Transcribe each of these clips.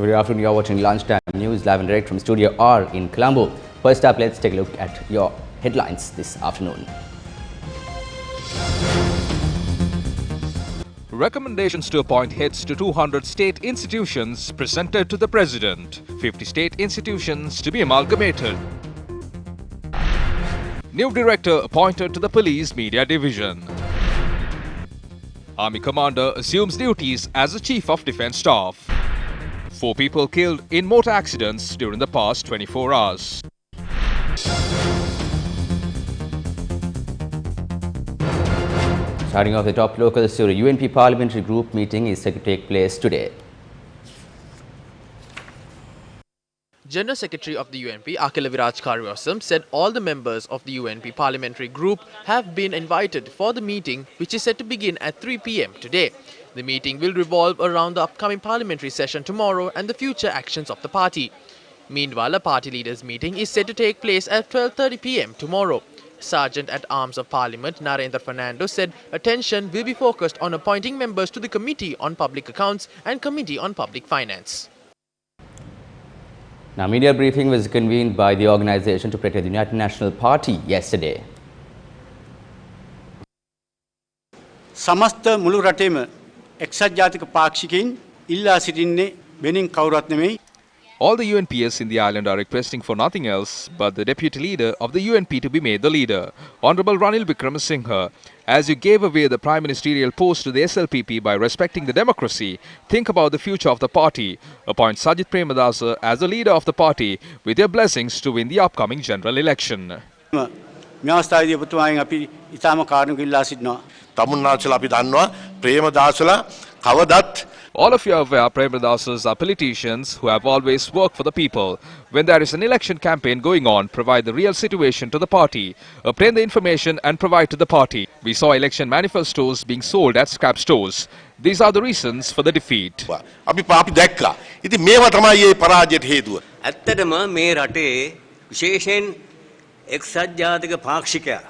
Good afternoon, you're watching Lunchtime News live and direct from Studio R in Colombo. First up, let's take a look at your headlines this afternoon. Recommendations to appoint heads to 200 state institutions presented to the President. 50 state institutions to be amalgamated. New director appointed to the Police Media Division. Army commander assumes duties as the Chief of Defence Staff. 4 people killed in motor accidents during the past 24 hours. Starting off the top local story, UNP Parliamentary Group meeting is set to take place today. General Secretary of the UNP, Akila Viraj Karyosam, said all the members of the UNP Parliamentary Group have been invited for the meeting, which is set to begin at 3 p.m. today. The meeting will revolve around the upcoming parliamentary session tomorrow and the future actions of the party. Meanwhile, a party leaders meeting is set to take place at 12:30 p.m. tomorrow. Sergeant at Arms of Parliament Narendra Fernando said attention will be focused on appointing members to the Committee on Public Accounts and Committee on Public Finance. Now, media briefing was convened by the organisation to protect the United National Party yesterday. समस्त මුළු රටේම එක්සත් ජාතික පාක්ෂිකයින් ඉල්ලා සිටින්නේ වෙනින් කවුරුත් නෙමෙයි. All the UNPs in the island are requesting for nothing else but the deputy leader of the UNP to be made the leader. Honourable Ranil Wickremesinghe, as you gave away the prime ministerial post to the SLPP by respecting the democracy, think about the future of the party. Appoint Sajith Premadasa as the leader of the party with your blessings to win the upcoming general election. මේ අවස්ථාවේදී ඔබතුමාගෙන් අපි ඊටම කාරණක ඉල්ලා සිටිනවා. තමුන්නාචලා අපි දන්නවා ප්‍රේමදාසලා කවදත්. All of you are aware Premadasas are politicians who have always worked for the people. When there is an election campaign going on, provide the real situation to the party. Obtain the information and provide to the party. We saw election manifestos being sold at scrap stores. These are the reasons for the defeat. අපි පාපි දැක්කා. ඉතින් මේවා තමයි මේ පරාජයට හේතුව. ඇත්තටම මේ රටේ විශේෂයෙන් එක්සත් ජාතික පාක්ෂිකයා.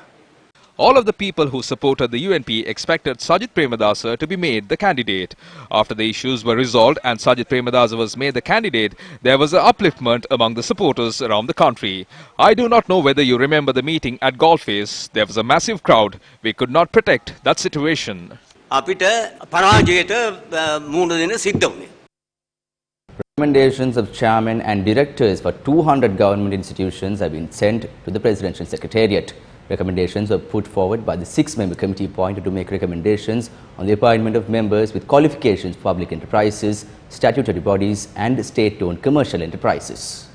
All of the people who supported the UNP expected Sajith Premadasa to be made the candidate. After the issues were resolved and Sajith Premadasa was made the candidate, there was an upliftment among the supporters around the country. I do not know whether you remember the meeting at Golface. There was a massive crowd. We could not protect that situation. අපිට පරාජයට මුහුණ දෙන්න සිද්ධ වුණේ. Recommendations of chairmen and directors for 200 government institutions have been sent to the Presidential Secretariat. Recommendations were put forward by the 6-member committee appointed to make recommendations on the appointment of members with qualifications for public enterprises, statutory bodies and state-owned commercial enterprises.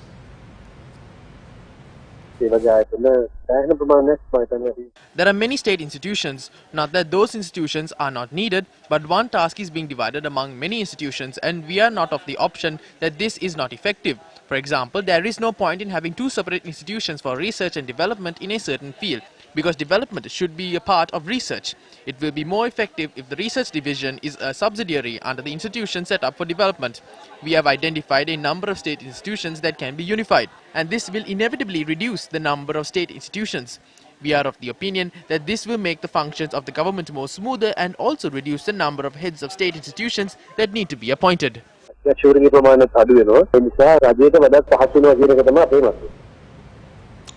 There are many state institutions, not that those institutions are not needed, but one task is being divided among many institutions and we are not of the option that this is not effective. For example, there is no point in having 2 separate institutions for research and development in a certain field, because development should be a part of research. It will be more effective if the research division is a subsidiary under the institution set up for development. We have identified a number of state institutions that can be unified, and this will inevitably reduce the number of state institutions. We are of the opinion that this will make the functions of the government more smoother and also reduce the number of heads of state institutions that need to be appointed.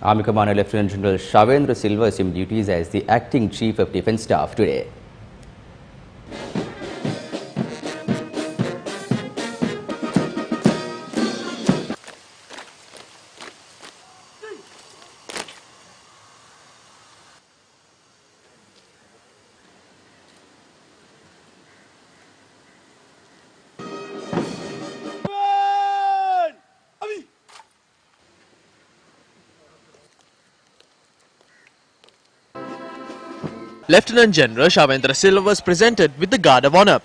Army Commander Lieutenant General Shavendra Silva assumed duties as the Acting Chief of Defence Staff today. Lieutenant General Shavendra Silva was presented with the Guard of Honour.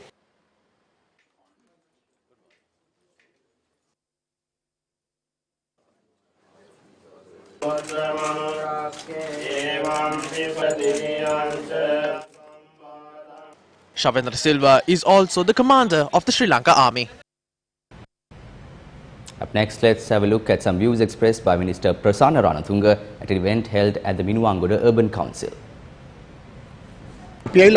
Shavendra Silva is also the commander of the Sri Lanka Army. Up next, let's have a look at some views expressed by Minister Prasanna Ranatunga at an event held at the Minuwangoda Urban Council. It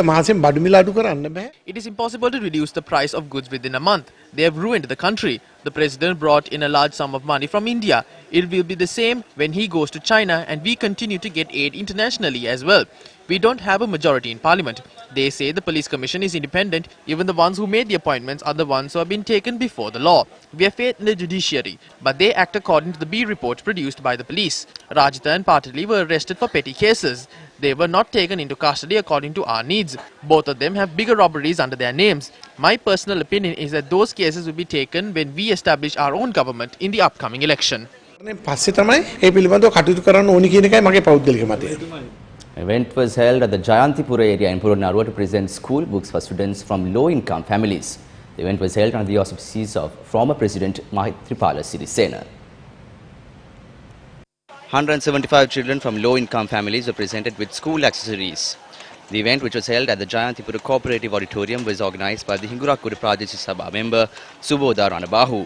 is impossible to reduce the price of goods within a month. They have ruined the country. The president brought in a large sum of money from India. It will be the same when he goes to China, and we continue to get aid internationally as well. We don't have a majority in parliament. They say the police commission is independent. Even the ones who made the appointments are the ones who have been taken before the law. We have faith in the judiciary, but they act according to the B report produced by the police. Rajitha and Patali were arrested for petty cases. They were not taken into custody according to our needs. Both of them have bigger robberies under their names. My personal opinion is that those cases will be taken when we establish our own government in the upcoming election. පස්සේ තමයි ඒ පිළිබඳව කටයුතු කරන්න ඕනි කියන එකයි මගේ පෞද්ගලික මතය. An event was held at the Jayantipura area in Purunarua to present school books for students from low-income families. The event was held under the auspices of former President Maithripala Sirisena. 175 children from low-income families were presented with school accessories. The event, which was held at the Jayantipura Cooperative Auditorium, was organised by the Hingurakkura Pradesh Sabha member Subodha Ranabahu.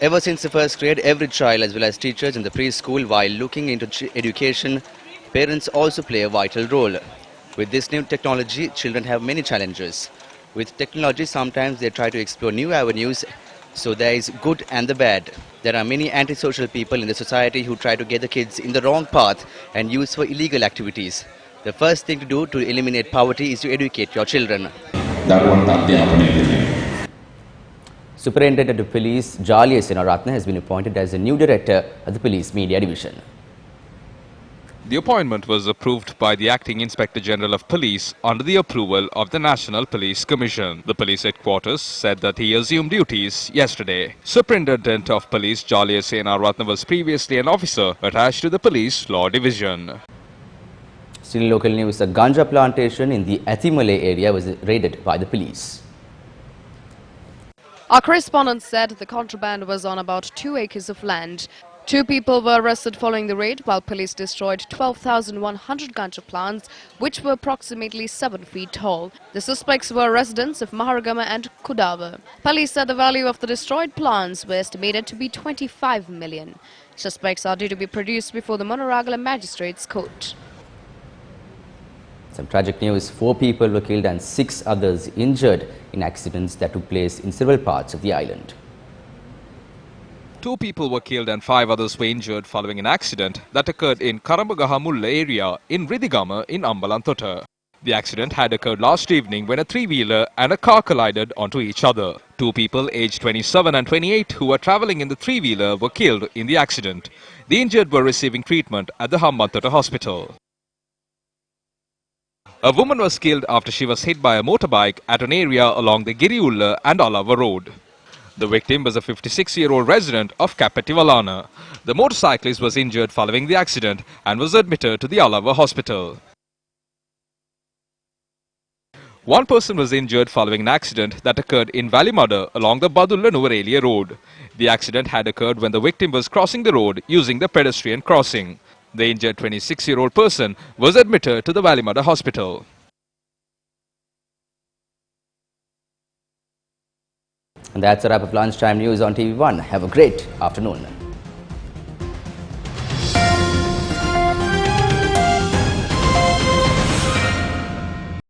Ever since the first grade, every child as well as teachers in the preschool, while looking into education, parents also play a vital role. With this new technology, children have many challenges. With technology, sometimes they try to explore new avenues, so there is good and the bad. There are many antisocial people in the society who try to get the kids in the wrong path and use for illegal activities. The first thing to do to eliminate poverty is to educate your children. Superintendent of Police Jaliya Senaratne has been appointed as the new director of the Police Media Division. The appointment was approved by the Acting Inspector General of Police under the approval of the National Police Commission. The police headquarters said that he assumed duties yesterday. Superintendent of Police Jaliya Senaratne was previously an officer attached to the Police Law Division. Still in local news, a ganja plantation in the Athimale area was raided by the police. Our correspondent said the contraband was on about 2 acres of land. 2 people were arrested following the raid, while police destroyed 12,100 ganja plants, which were approximately 7 feet tall. The suspects were residents of Maharagama and Kudava. Police said the value of the destroyed plants were estimated to be 25 million. Suspects are due to be produced before the Monoragala Magistrates Court. Some tragic news, 4 people were killed and 6 others injured in accidents that took place in several parts of the island. 2 people were killed and 5 others were injured following an accident that occurred in Karambagahamulla area in Ridhigama in Ambalantota. The accident had occurred last evening when a 3-wheeler and a car collided onto each other. 2 people aged 27 and 28 who were travelling in the 3-wheeler were killed in the accident. The injured were receiving treatment at the Hambantota hospital. A woman was killed after she was hit by a motorbike at an area along the Giriulla and Alava road. The victim was a 56-year-old resident of Kapetivalana. The motorcyclist was injured following the accident and was admitted to the Alava hospital. 1 person was injured following an accident that occurred in Valimada along the Badulla Nuvarelia road. The accident had occurred when the victim was crossing the road using the pedestrian crossing. The injured 26-year-old person was admitted to the Valimada hospital. And that's a wrap of lunchtime news on TV1. Have a great afternoon.